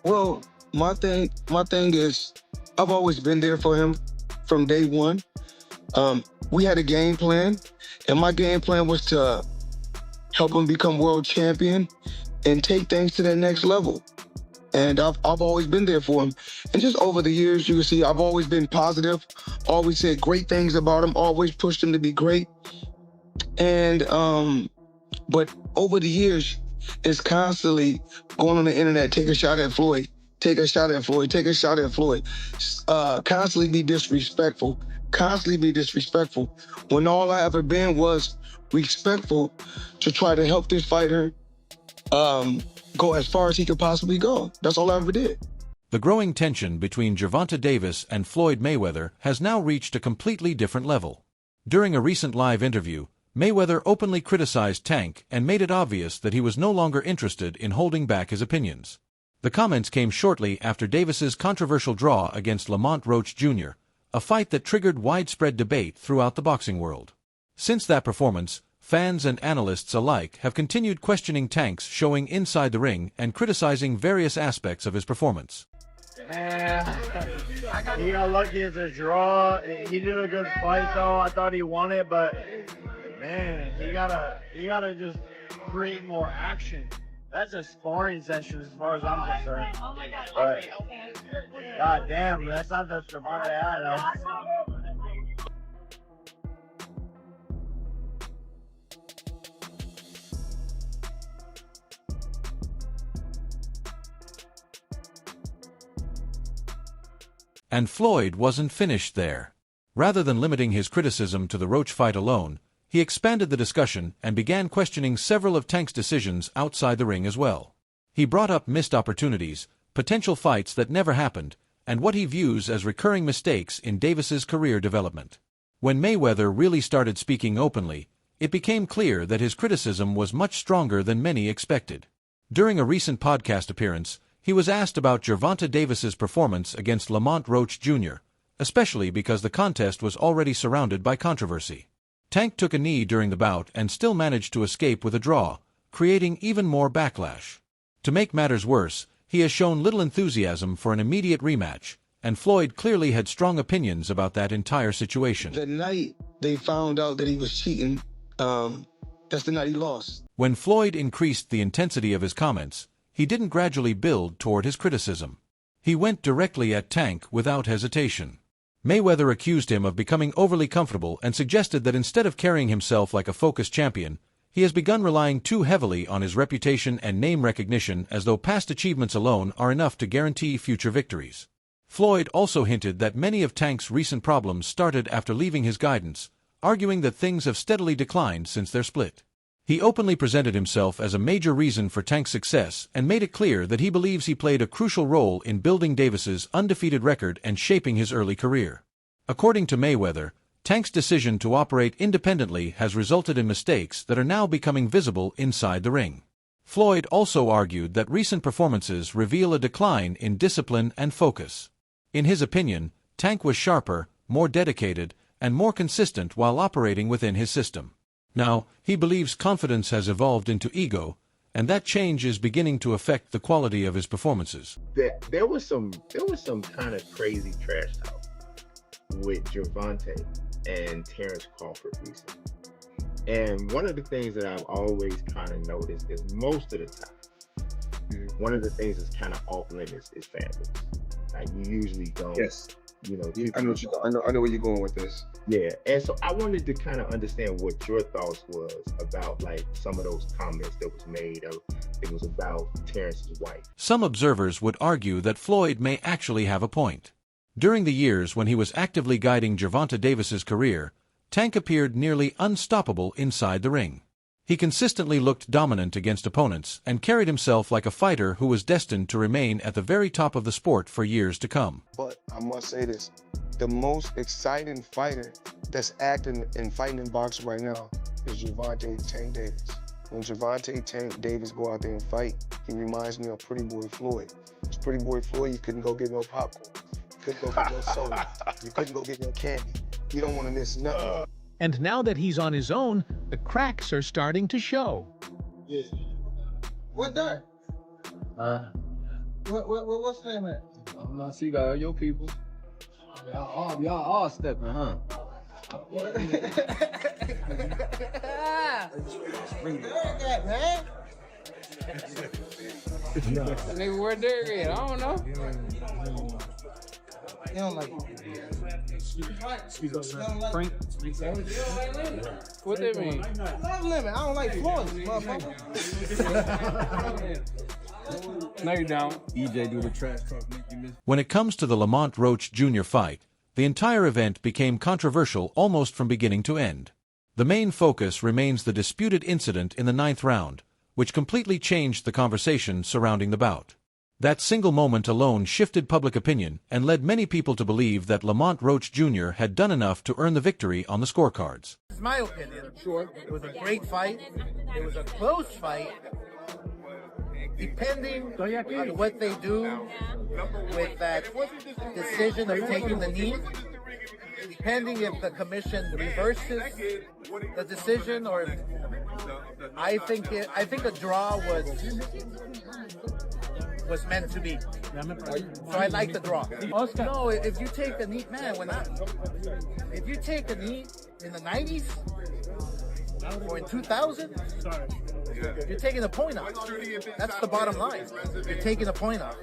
Well, my thing is, I've always been there for him from day one. Um, we had a game plan, and my game plan was to help him become world champion and take things to the next level. And I've always been there for him. And just over the years, you can see I've always been positive, always said great things about him, always pushed him to be great. And but over the years, it's constantly going on the internet, take a shot at Floyd, take a shot at Floyd, take a shot at Floyd, constantly be disrespectful, constantly be disrespectful. When all I ever been was respectful to try to help this fighter go as far as he could possibly go. That's all I ever did. The growing tension between Gervonta Davis and Floyd Mayweather has now reached a completely different level. During a recent live interview, Mayweather openly criticized Tank and made it obvious that he was no longer interested in holding back his opinions. The comments came shortly after Davis's controversial draw against Lamont Roach Jr., a fight that triggered widespread debate throughout the boxing world. Since that performance, fans and analysts alike have continued questioning Tank's showing inside the ring and criticizing various aspects of his performance. Man, he got lucky as a draw. He did a good fight though. I thought he won it, but man, he gotta just create more action. That's a sparring session as far as I'm concerned. But god damn, that's not the Gervonta I know. And Floyd wasn't finished there. Rather than limiting his criticism to the Roach fight alone, he expanded the discussion and began questioning several of Tank's decisions outside the ring as well. He brought up missed opportunities, potential fights that never happened, and what he views as recurring mistakes in Davis's career development. When Mayweather really started speaking openly, it became clear that his criticism was much stronger than many expected. During a recent podcast appearance, he was asked about Gervonta Davis's performance against Lamont Roach Jr., especially because the contest was already surrounded by controversy. Tank took a knee during the bout and still managed to escape with a draw, creating even more backlash. To make matters worse, he has shown little enthusiasm for an immediate rematch, and Floyd clearly had strong opinions about that entire situation. The night they found out that he was cheating, that's the night he lost. When Floyd increased the intensity of his comments, he didn't gradually build toward his criticism. He went directly at Tank without hesitation. Mayweather accused him of becoming overly comfortable and suggested that instead of carrying himself like a focused champion, he has begun relying too heavily on his reputation and name recognition as though past achievements alone are enough to guarantee future victories. Floyd also hinted that many of Tank's recent problems started after leaving his guidance, arguing that things have steadily declined since their split. He openly presented himself as a major reason for Tank's success and made it clear that he believes he played a crucial role in building Davis's undefeated record and shaping his early career. According to Mayweather, Tank's decision to operate independently has resulted in mistakes that are now becoming visible inside the ring. Floyd also argued that recent performances reveal a decline in discipline and focus. In his opinion, Tank was sharper, more dedicated, and more consistent while operating within his system. Now, he believes confidence has evolved into ego, and that change is beginning to affect the quality of his performances. There was some kind of crazy trash talk with Gervonta and Terrence Crawford recently. And one of the things that I've always kind of noticed is most of the time, one of the things that's kind of off limits is family. Like you usually don't. Yes. I know where you're going with this. Yeah, and so I wanted to kind of understand what your thoughts was about like some of those comments that was made. It was about Terrence's wife. Some observers would argue that Floyd may actually have a point. During the years when he was actively guiding Gervonta Davis's career, Tank appeared nearly unstoppable inside the ring. He consistently looked dominant against opponents and carried himself like a fighter who was destined to remain at the very top of the sport for years to come. But I must say this, the most exciting fighter that's acting and fighting in boxing right now is Gervonta Tank Davis. When Gervonta Tank Davis go out there and fight, he reminds me of Pretty Boy Floyd. It's Pretty Boy Floyd, you couldn't go get no popcorn. You couldn't go get no soda. You couldn't go get no candy. You don't want to miss nothing. And now that he's on his own, the cracks are starting to show. Yeah. What that? What's the name at? I'm not see guys, your people. Y'all all stepping, huh? Man. Nigga, where Derek at? I don't know. You don't like Frank. What that mean? I love Lemon. I don't like Floyd, motherfucker. No, you don't. EJ do the trash talk, make you miss. When it comes to the Lamont Roach Jr. fight, the entire event became controversial almost from beginning to end. The main focus remains the disputed incident in the 9th round, which completely changed the conversation surrounding the bout. That single moment alone shifted public opinion and led many people to believe that Lamont Roach Jr. had done enough to earn the victory on the scorecards. It's my opinion. Sure. It was a great fight. It was a close fight. Depending on what they do with that decision of taking the knee, depending if the commission reverses the decision, or I think a draw was meant to be. So I like the draw. No, if you take a knee, man, if you take a knee in the 90s or in 2000, you're taking a point off. That's the bottom line. You're taking a point off.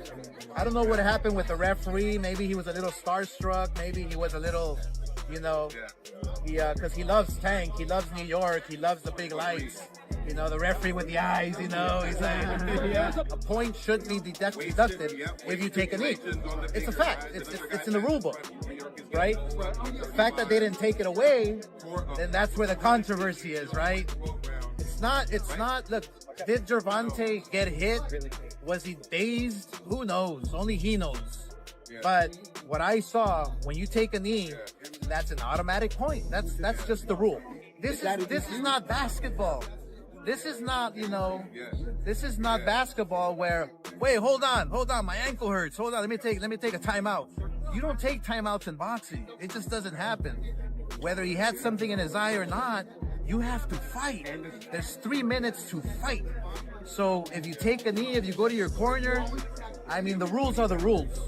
I don't know what happened with the referee. Maybe he was a little starstruck. Maybe he was a little, because he loves Tank. He loves New York. He loves the big lights. The referee with the eyes, he's like, a point should be deducted if you take a knee. It's a fact. It's in the rule book, right? The fact that they didn't take it away, then that's where the controversy is, right? It's not, look, did Gervonta get hit? Was he dazed? Who knows? Only he knows. But what I saw, when you take a knee, that's an automatic point. That's just the rule. This is not basketball. This is not, this is not basketball where, wait, hold on, my ankle hurts. Hold on, let me take a timeout. You don't take timeouts in boxing. It just doesn't happen. Whether he had something in his eye or not, you have to fight. There's 3 minutes to fight. So if you take a knee, if you go to your corner, the rules are the rules.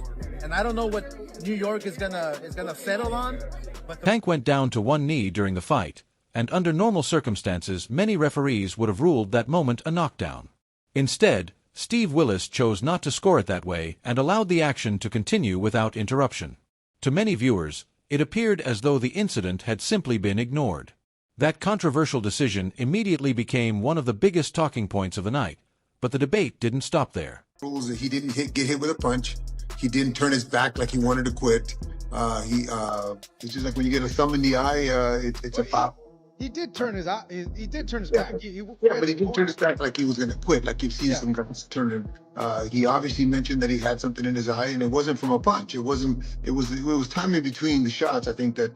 And I don't know what New York is gonna settle on. But Tank went down to one knee during the fight, and under normal circumstances, many referees would have ruled that moment a knockdown. Instead, Steve Willis chose not to score it that way and allowed the action to continue without interruption. To many viewers, it appeared as though the incident had simply been ignored. That controversial decision immediately became one of the biggest talking points of the night, but the debate didn't stop there. Rules that he didn't get hit with a punch. He didn't turn his back like he wanted to quit. It's just like when you get a thumb in the eye, it's a foul. He did turn his eye. He did turn his back. But he didn't turn his back like he was going to quit. Like you've seen some guys turn him. He obviously mentioned that he had something in his eye, and it wasn't from a punch. It was timing between the shots. I think that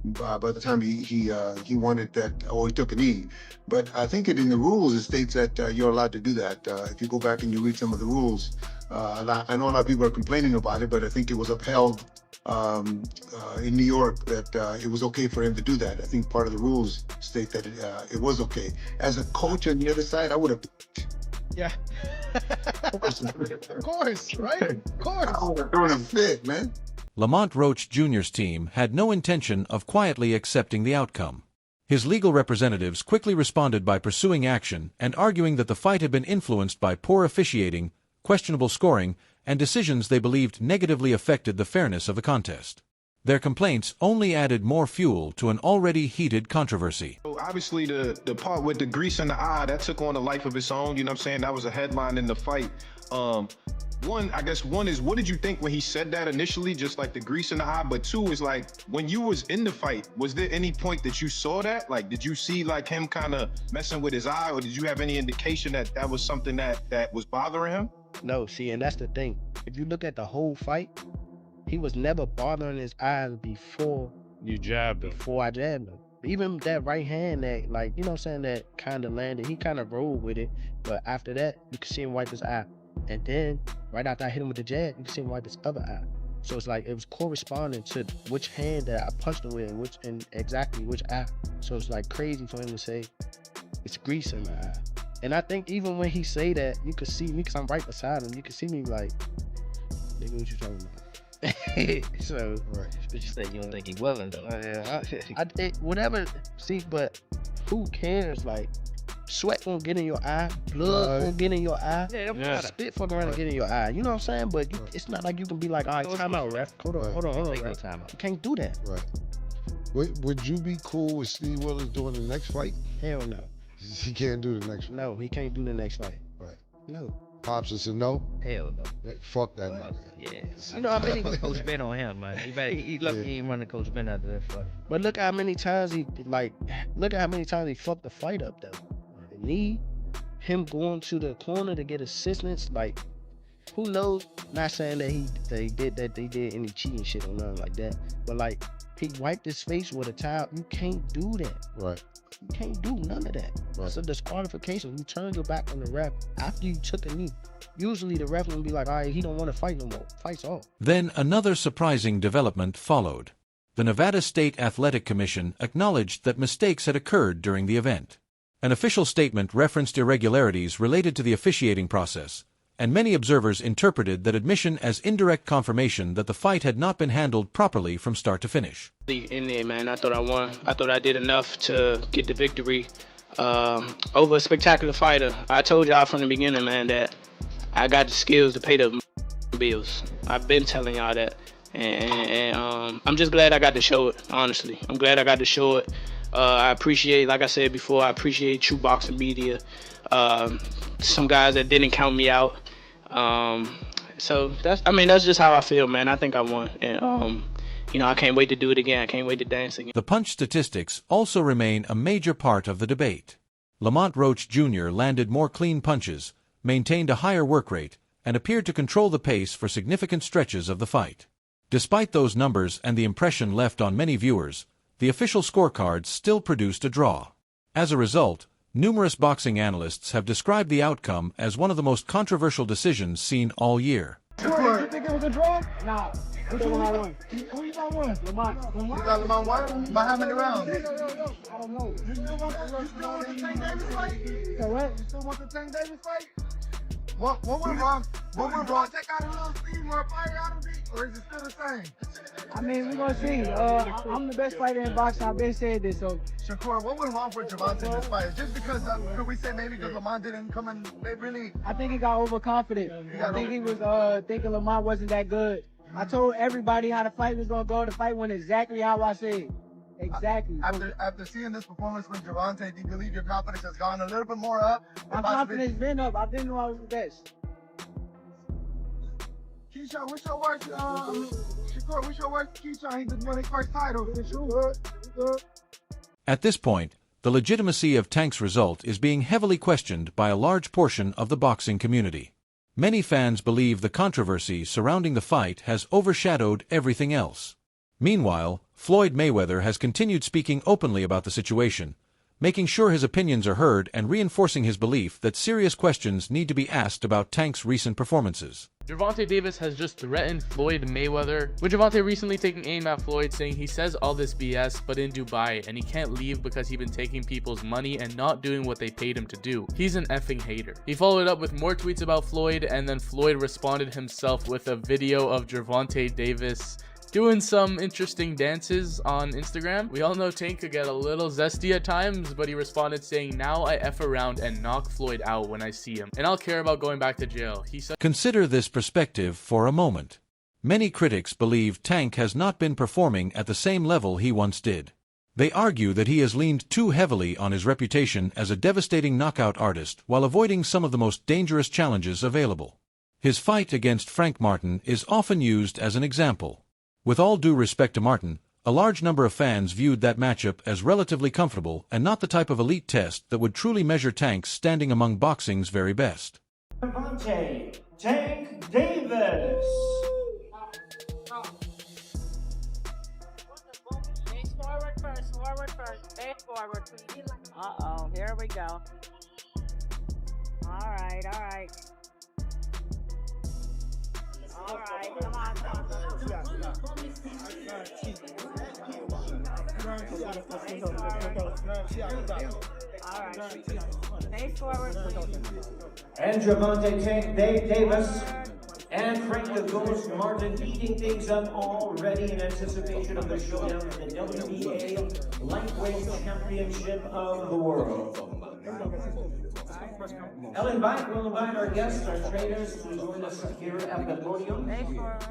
by the time he wanted that, or he took a knee. But I think in the rules it states that you're allowed to do that. If you go back and you read some of the rules, I know a lot of people are complaining about it, but I think it was upheld in New York that it was okay for him to do that. I think part of the rules state that it was okay. As a coach on the other side, I would have. Yeah. Of course, right? Of course. I would have thrown a fit, man. Lamont Roach Jr.'s team had no intention of quietly accepting the outcome. His legal representatives quickly responded by pursuing action and arguing that the fight had been influenced by poor officiating, questionable scoring, and decisions they believed negatively affected the fairness of the contest. Their complaints only added more fuel to an already heated controversy. Obviously, the part with the grease in the eye, that took on a life of its own, you know what I'm saying? That was a headline in the fight. One is, what did you think when he said that initially, just like the grease in the eye? But two is like, when you was in the fight, was there any point that you saw that? Like, did you see like him kind of messing with his eye, or did you have any indication that that was something that was bothering him? No, see, and that's the thing. If you look at the whole fight, he was never bothering his eyes before You jabbed him. before I jabbed him. Even that right hand that, like, you know what I'm saying, that kind of landed, he kind of rolled with it. But after that, you could see him wipe his eye. And then, right after I hit him with the jab, you could see him wipe his other eye. So it's like, it was corresponding to which hand that I punched him with and exactly which eye. So it's like crazy for him to say, it's grease in my eye. And I think even when he say that, you could see me because I'm right beside him. You can see me like, nigga, what you talking about? So, Right. But you said you don't think he willing though. I think whatever. See, but who cares? Like, sweat gonna get in your eye, blood gonna get in your eye, spit fuck around and get in your eye. You know what I'm saying? But it's not like you can be like, all right, time out, ref. Hold on, Take no ref. time out. You can't do that. Right. Would you be cool with Steve Willis doing the next fight? Hell no. He can't do the next fight. No, he can't do the next fight. Right. No. Pops said no. Hell no. Fuck that nigga. Yeah. You know how many Coach Ben on him, man. He lucky he ain't running Coach Ben after that fight. But look how many times he fucked the fight up though. The knee, him going to the corner to get assistance, like who knows? Not saying that they did any cheating shit or nothing like that. But like he wiped his face with a towel. You can't do that. Right. You can't do none of that. Right. It's a disqualification. You turn your back on the ref after you took a knee. Usually the ref will be like, all right, he don't want to fight no more. Fight's off. Then another surprising development followed. The Nevada State Athletic Commission acknowledged that mistakes had occurred during the event. An official statement referenced irregularities related to the officiating process, and many observers interpreted that admission as indirect confirmation that the fight had not been handled properly from start to finish. In there, man, I thought I won. I thought I did enough to get the victory over a spectacular fighter. I told y'all from the beginning, man, that I got the skills to pay the bills. I've been telling y'all that. And I'm just glad I got to show it, honestly. I'm glad I got to show it. I appreciate, like I said before, I appreciate true boxing media. Some guys that didn't count me out. So that's just how I feel, man. I think I won. And I can't wait to do it again. I can't wait to dance again. The punch statistics also remain a major part of the debate. Lamont Roach Jr. landed more clean punches, maintained a higher work rate, and appeared to control the pace for significant stretches of the fight. Despite those numbers and the impression left on many viewers, the official scorecards still produced a draw. As a result, numerous boxing analysts have described the outcome as one of the most controversial decisions seen all year. You think it was a draw? Nah. Who you won? Who you gonna win? Lamont. You got Lamont what? By how many rounds? I don't know. You still want the Tank Davis fight? What? You still want the Tank Davis fight? What went wrong? What went wrong? Take out a little steam or a fire out of it? Or is it still the same? I mean, we're gonna see. I'm the best fighter in boxing. I've been saying this. So, Shakur, what went wrong for Gervonta in this fight? Just because, could we say maybe because Lamont didn't come in, they really... I think he got overconfident. I think he was thinking Lamont wasn't that good. I told everybody how the fight was gonna go. The fight went exactly how I said. Exactly. After seeing this performance with Gervonta, do you believe your confidence has gone a little bit more up? My confidence been up. I didn't know I was the best. Keyshawn, what's your worst? Shakur, what's your worst? Keyshawn, he just won his first title. At this point, the legitimacy of Tank's result is being heavily questioned by a large portion of the boxing community. Many fans believe the controversy surrounding the fight has overshadowed everything else. Meanwhile, Floyd Mayweather has continued speaking openly about the situation, making sure his opinions are heard and reinforcing his belief that serious questions need to be asked about Tank's recent performances. Gervonta Davis has just threatened Floyd Mayweather, with Gervonta recently taking aim at Floyd, saying he says all this BS but in Dubai and he can't leave because he's been taking people's money and not doing what they paid him to do. He's an effing hater. He followed up with more tweets about Floyd, and then Floyd responded himself with a video of Gervonta Davis doing some interesting dances on Instagram. We all know Tank could get a little zesty at times, but he responded saying, "Now I F around and knock Floyd out when I see him, and I'll care about going back to jail." He said, Consider this perspective for a moment. Many critics believe Tank has not been performing at the same level he once did. They argue that he has leaned too heavily on his reputation as a devastating knockout artist while avoiding some of the most dangerous challenges available. His fight against Frank Martin is often used as an example. With all due respect to Martin, a large number of fans viewed that matchup as relatively comfortable and not the type of elite test that would truly measure Tank's standing among boxing's very best. Gervonta Tank Davis. Face forward first. Face forward. Uh-oh, here we go. All right. All right, come on. All right. Face forward, please. And Gervonta Davis and Frank the Ghost Martin eating things up already in anticipation of the showdown in the WBA Lightweight Championship of the World. We'll invite our guests, our trainers, to join us here at the podium. Face forward.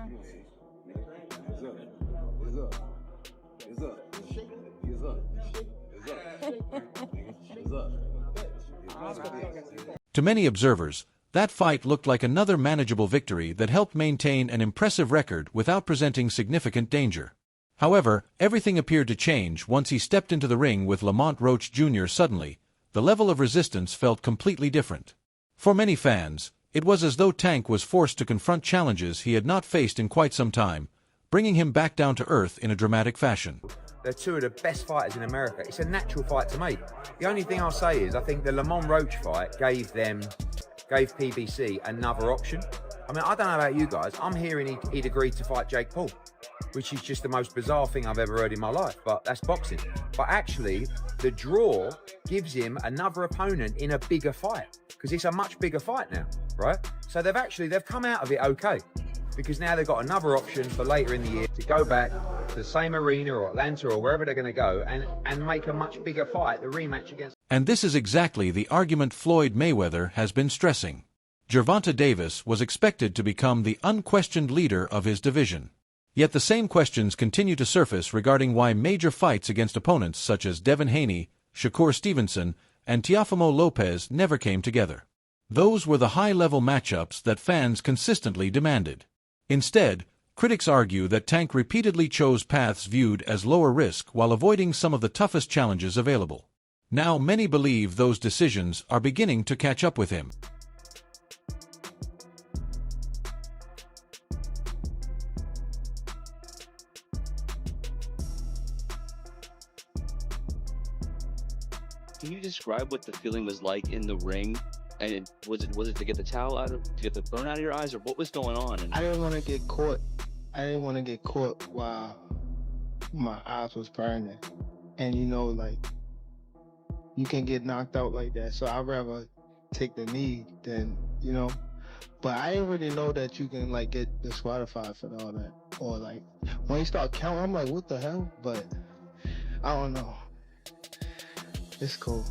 To many observers, that fight looked like another manageable victory that helped maintain an impressive record without presenting significant danger. However, everything appeared to change once he stepped into the ring with Lamont Roach Jr. Suddenly, the level of resistance felt completely different. For many fans, it was as though Tank was forced to confront challenges he had not faced in quite some time, bringing him back down to earth in a dramatic fashion. They're two of the best fighters in America. It's a natural fight to make. The only thing I'll say is I think the Lamont Roach fight gave PBC another option. I mean, I don't know about you guys. I'm hearing he'd agreed to fight Jake Paul, which is just the most bizarre thing I've ever heard in my life, but that's boxing. But actually, the draw gives him another opponent in a bigger fight, because it's a much bigger fight now, right? So they've come out of it okay, because now they've got another option for later in the year to go back to the same arena or Atlanta or wherever they're going to go and make a much bigger fight, the rematch against... And this is exactly the argument Floyd Mayweather has been stressing. Gervonta Davis was expected to become the unquestioned leader of his division. Yet the same questions continue to surface regarding why major fights against opponents such as Devin Haney, Shakur Stevenson, and Teofimo Lopez never came together. Those were the high-level matchups that fans consistently demanded. Instead, critics argue that Tank repeatedly chose paths viewed as lower risk while avoiding some of the toughest challenges available. Now many believe those decisions are beginning to catch up with him. Can you describe what the feeling was like in the ring? And was it to get the towel out of, to get the burn out of your eyes, or what was going on? I didn't want to get caught. I didn't want to get caught while my eyes was burning. And you know, like, you can get knocked out like that. So I'd rather take the knee than, you know. But I didn't really know that you can, like, get disqualified for all that. Or, like, when you start counting, I'm like, what the hell? But I don't know. It's cool.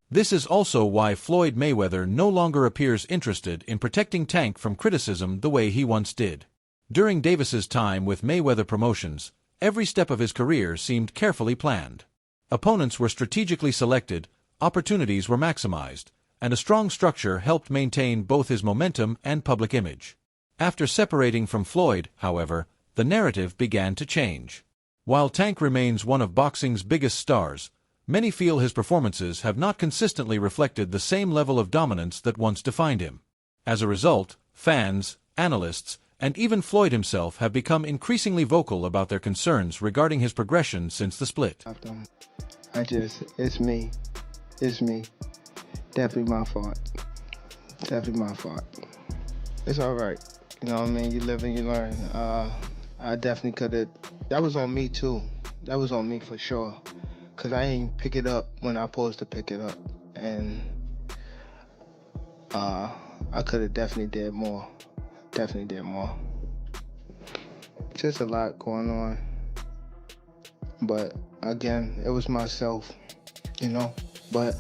This is also why Floyd Mayweather no longer appears interested in protecting Tank from criticism the way he once did. During Davis's time with Mayweather Promotions, every step of his career seemed carefully planned. Opponents were strategically selected, opportunities were maximized, and a strong structure helped maintain both his momentum and public image. After separating from Floyd, however, the narrative began to change. While Tank remains one of boxing's biggest stars, many feel his performances have not consistently reflected the same level of dominance that once defined him. As a result, fans, analysts, and even Floyd himself have become increasingly vocal about their concerns regarding his progression since the split. It's me. It's me. Definitely my fault. Definitely my fault. It's all right. You know what I mean? You live and you learn. I definitely could have. That was on me too. That was on me for sure. Cause I ain't pick it up when I supposed to pick it up, and I could have definitely did more. Definitely did more. Just a lot going on. But again, it was myself, you know. But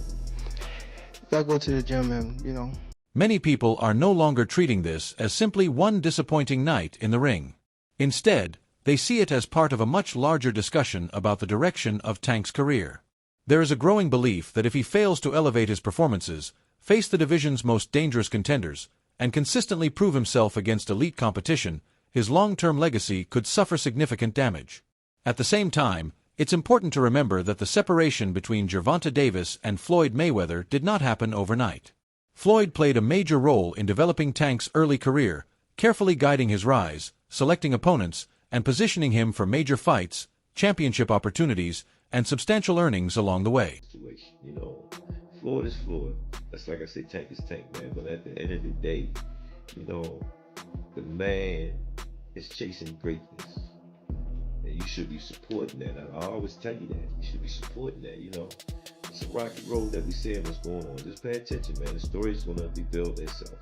I go to the gym and, you know. Many people are no longer treating this as simply one disappointing night in the ring. Instead, they see it as part of a much larger discussion about the direction of Tank's career. There is a growing belief that if he fails to elevate his performances, face the division's most dangerous contenders, and consistently prove himself against elite competition, his long-term legacy could suffer significant damage. At the same time, it's important to remember that the separation between Gervonta Davis and Floyd Mayweather did not happen overnight. Floyd played a major role in developing Tank's early career, carefully guiding his rise, selecting opponents, and positioning him for major fights, championship opportunities, and substantial earnings along the way. You know, Floyd is Floyd. That's like I say, Tank is Tank, man. But at the end of the day, you know, the man is chasing greatness. And you should be supporting that. I always tell you that. You should be supporting that, you know. it's a rocky road that we seeing what's going on. Just pay attention, man. The story's gonna rebuild itself.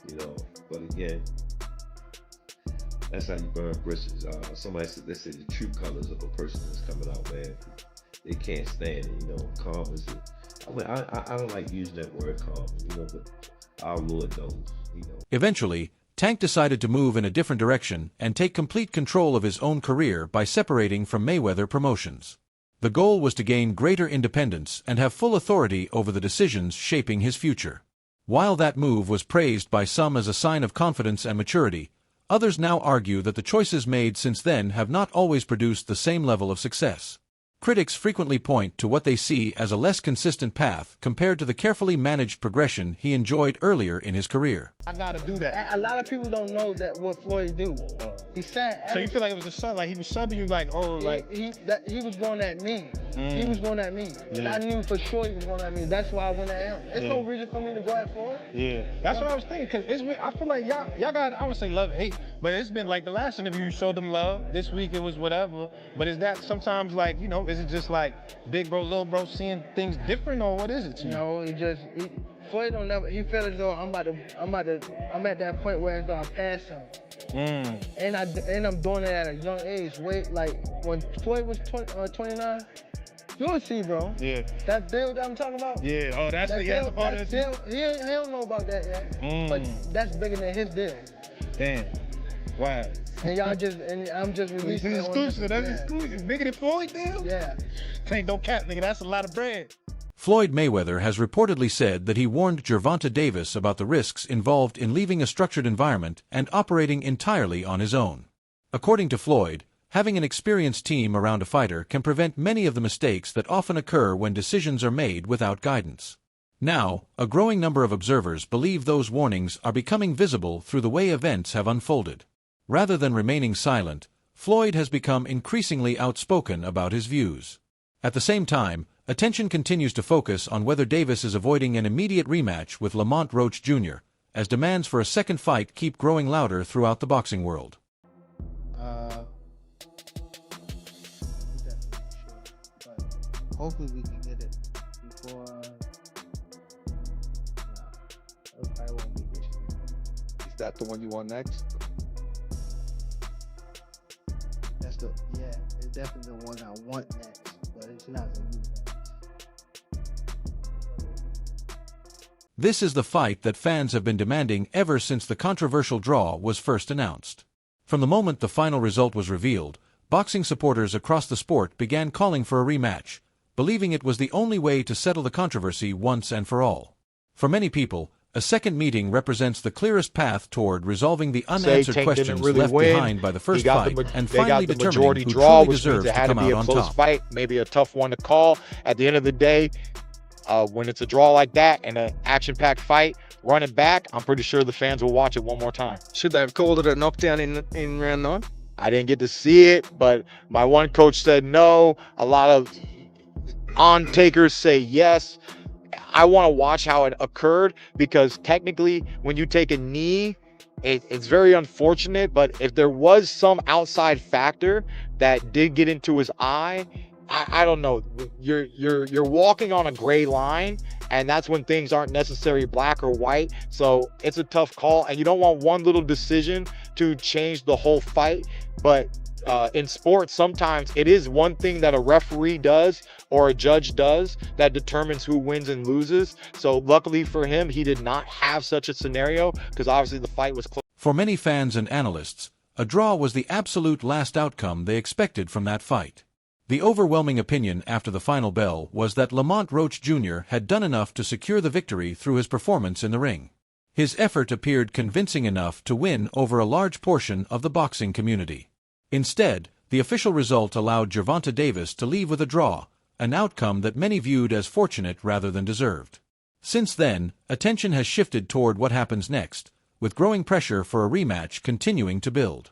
You know, but again, that's how you burn bridges. Somebody said they say the true colors of a person is coming out, man. They can't stand it, you know. Calm is I don't like using that word calm, you know, but our Lord knows, you know. Eventually, Tank decided to move in a different direction and take complete control of his own career by separating from Mayweather Promotions. The goal was to gain greater independence and have full authority over the decisions shaping his future. While that move was praised by some as a sign of confidence and maturity, others now argue that the choices made since then have not always produced the same level of success. Critics frequently point to what they see as a less consistent path compared to the carefully managed progression he enjoyed earlier in his career. I gotta do that. A lot of people don't know that what Floyd do. He said. So you feel like it was a son, like he was subbing you, like, oh, like he was going at me. Mm. He was going at me. Yeah. I knew for sure he was going at me. That's why I went at him. There's no Yeah. reason for me to go at Floyd. Yeah, that's what I was thinking. Cause I feel like y'all got, I would say love, hate, but it's been like the last interview you showed them love. This week it was whatever. But is that sometimes like, you know, is it just like big bro, little bro seeing things different, or what is it? No, Floyd don't never. He felt as though I'm at that point where it's gonna pass him. Mm. And I'm doing it at a young age. Wait, like when Floyd was 29. You'll see, bro. Yeah. That deal that I'm talking about? Yeah, oh, that's the deal, part of deal, he don't know about that yet. Mm. But that's bigger than his deal. Damn. Wow. And I'm just releasing It's exclusive. That's exclusive. Bigger than Floyd deal? Yeah. Ain't no cap, nigga. That's a lot of bread. Floyd Mayweather has reportedly said that he warned Gervonta Davis about the risks involved in leaving a structured environment and operating entirely on his own. According to Floyd, having an experienced team around a fighter can prevent many of the mistakes that often occur when decisions are made without guidance. Now, a growing number of observers believe those warnings are becoming visible through the way events have unfolded. Rather than remaining silent, Floyd has become increasingly outspoken about his views. At the same time, attention continues to focus on whether Davis is avoiding an immediate rematch with Lamont Roach Jr., as demands for a second fight keep growing louder throughout the boxing world. Hopefully we can get it before. It probably won't be this year. Is that the one you want next? It's definitely the one I want next, but it's not the new next. This is the fight that fans have been demanding ever since the controversial draw was first announced. From the moment the final result was revealed, boxing supporters across the sport began calling for a rematch, believing it was the only way to settle the controversy once and for all. For many people, a second meeting represents the clearest path toward resolving the unanswered questions left behind by the first fight and finally determining who truly deserves to come out on top. Fight, maybe a tough one to call. At the end of the day, when it's a draw like that and an action-packed fight, run it back, I'm pretty sure the fans will watch it one more time. Should they have called it a knockdown in round 9? I didn't get to see it, but my one coach said no. A lot of on-takers say yes. I want to watch how it occurred, because technically when you take a knee, it's very unfortunate, but if there was some outside factor that did get into his eye, I don't know. You're walking on a gray line, and that's when things aren't necessarily black or white. So it's a tough call, and you don't want one little decision to change the whole fight. But in sports, sometimes it is one thing that a referee does or a judge does that determines who wins and loses. So luckily for him, he did not have such a scenario, because obviously the fight was close. For many fans and analysts, a draw was the absolute last outcome they expected from that fight. The overwhelming opinion after the final bell was that Lamont Roach Jr. had done enough to secure the victory through his performance in the ring. His effort appeared convincing enough to win over a large portion of the boxing community. Instead, the official result allowed Gervonta Davis to leave with a draw, an outcome that many viewed as fortunate rather than deserved. Since then, attention has shifted toward what happens next, with growing pressure for a rematch continuing to build.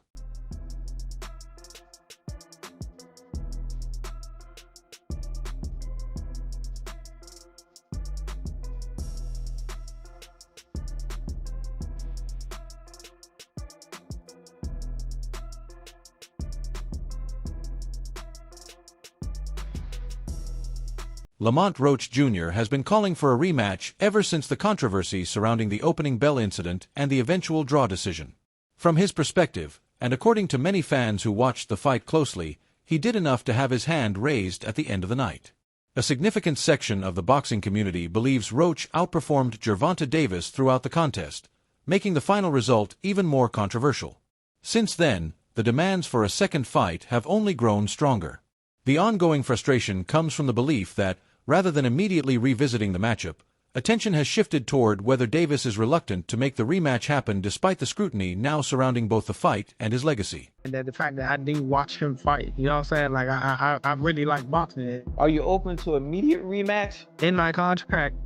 Lamont Roach Jr. has been calling for a rematch ever since the controversy surrounding the opening bell incident and the eventual draw decision. From his perspective, and according to many fans who watched the fight closely, he did enough to have his hand raised at the end of the night. A significant section of the boxing community believes Roach outperformed Gervonta Davis throughout the contest, making the final result even more controversial. Since then, the demands for a second fight have only grown stronger. The ongoing frustration comes from the belief that, rather than immediately revisiting the matchup, attention has shifted toward whether Davis is reluctant to make the rematch happen despite the scrutiny now surrounding both the fight and his legacy. And that the fact that I didn't watch him fight, you know what I'm saying? Like, I really like boxing. Are you open to immediate rematch? In my contract,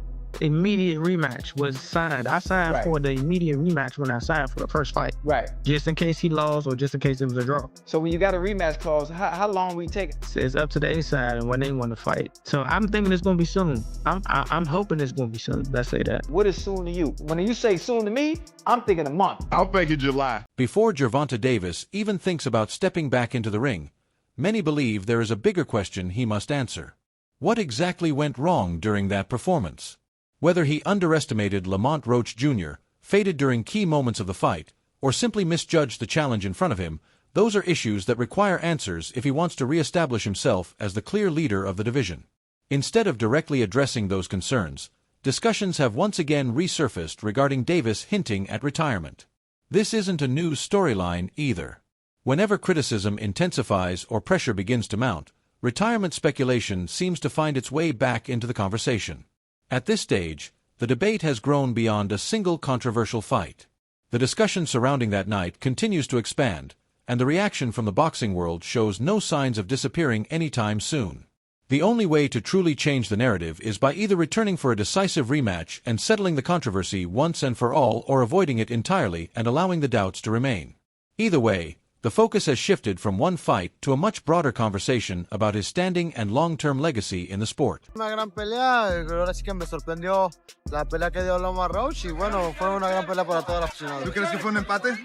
immediate rematch was signed. I signed for the immediate rematch when I signed for the first fight. Right. Just in case he lost or just in case it was a draw. So when you got a rematch clause, how long we take? It's up to the A side and when they want to fight. So I'm thinking it's going to be soon. I'm hoping it's going to be soon. Let's say that. What is soon to you? When you say soon to me, I'm thinking a month. I'm thinking July. Before Gervonta Davis even thinks about stepping back into the ring, many believe there is a bigger question he must answer. What exactly went wrong during that performance? Whether he underestimated Lamont Roach Jr., faded during key moments of the fight, or simply misjudged the challenge in front of him, those are issues that require answers if he wants to re-establish himself as the clear leader of the division. Instead of directly addressing those concerns, discussions have once again resurfaced regarding Davis hinting at retirement. This isn't a new storyline either. Whenever criticism intensifies or pressure begins to mount, retirement speculation seems to find its way back into the conversation. At this stage, the debate has grown beyond a single controversial fight. The discussion surrounding that night continues to expand, and the reaction from the boxing world shows no signs of disappearing anytime soon. The only way to truly change the narrative is by either returning for a decisive rematch and settling the controversy once and for all, or avoiding it entirely and allowing the doubts to remain. Either way, the focus has shifted from one fight to a much broader conversation about his standing and long-term legacy in the sport. Una gran pelea, ahora sí que me sorprendió la pelea que dio Lamont Roach y bueno, fue una gran pelea para todos los aficionados. ¿Tú crees que fue un empate?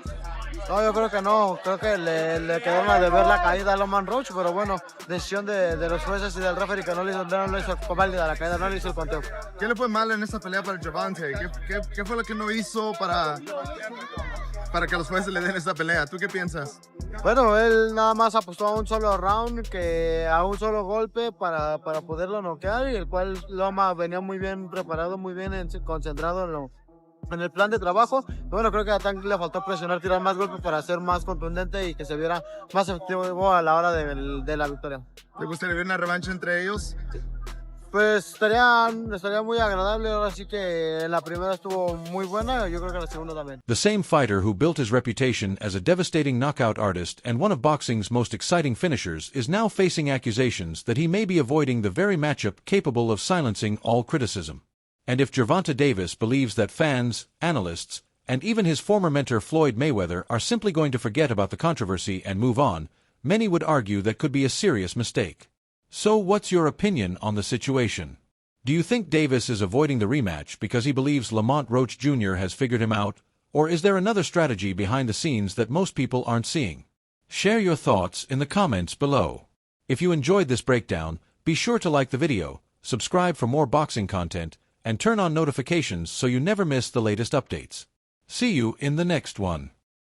No, yo creo que no, creo que le quedó una de ver la caída a Lamont Roach, pero bueno, decisión de los jueces y del referee que no le hizo válida la caída, no le hizo el conteo. ¿Qué le fue mal en esa pelea para Gervonta? ¿Qué fue lo que no hizo para que los jueces le den esta pelea? ¿Tú qué piensas? Bueno, él nada más apostó a un solo round, a un solo golpe para poderlo noquear, y el cual Loma venía muy bien preparado, muy bien concentrado en el plan de trabajo. Bueno, creo que a Tank le faltó presionar, tirar más golpes para ser más contundente y que se viera más efectivo a la hora de la victoria. ¿Te gustaría ver una revancha entre ellos? Pues estaría muy agradable. Ahora sí que la primera estuvo muy buena, yo creo que la segunda también. The same fighter who built his reputation as a devastating knockout artist and one of boxing's most exciting finishers is now facing accusations that he may be avoiding the very matchup capable of silencing all criticism. And if Gervonta Davis believes that fans, analysts, and even his former mentor Floyd Mayweather are simply going to forget about the controversy and move on, many would argue that could be a serious mistake. So what's your opinion on the situation? Do you think Davis is avoiding the rematch because he believes Lamont Roach Jr. has figured him out, or is there another strategy behind the scenes that most people aren't seeing? Share your thoughts in the comments below. If you enjoyed this breakdown, be sure to like the video, subscribe for more boxing content, and turn on notifications so you never miss the latest updates. See you in the next one.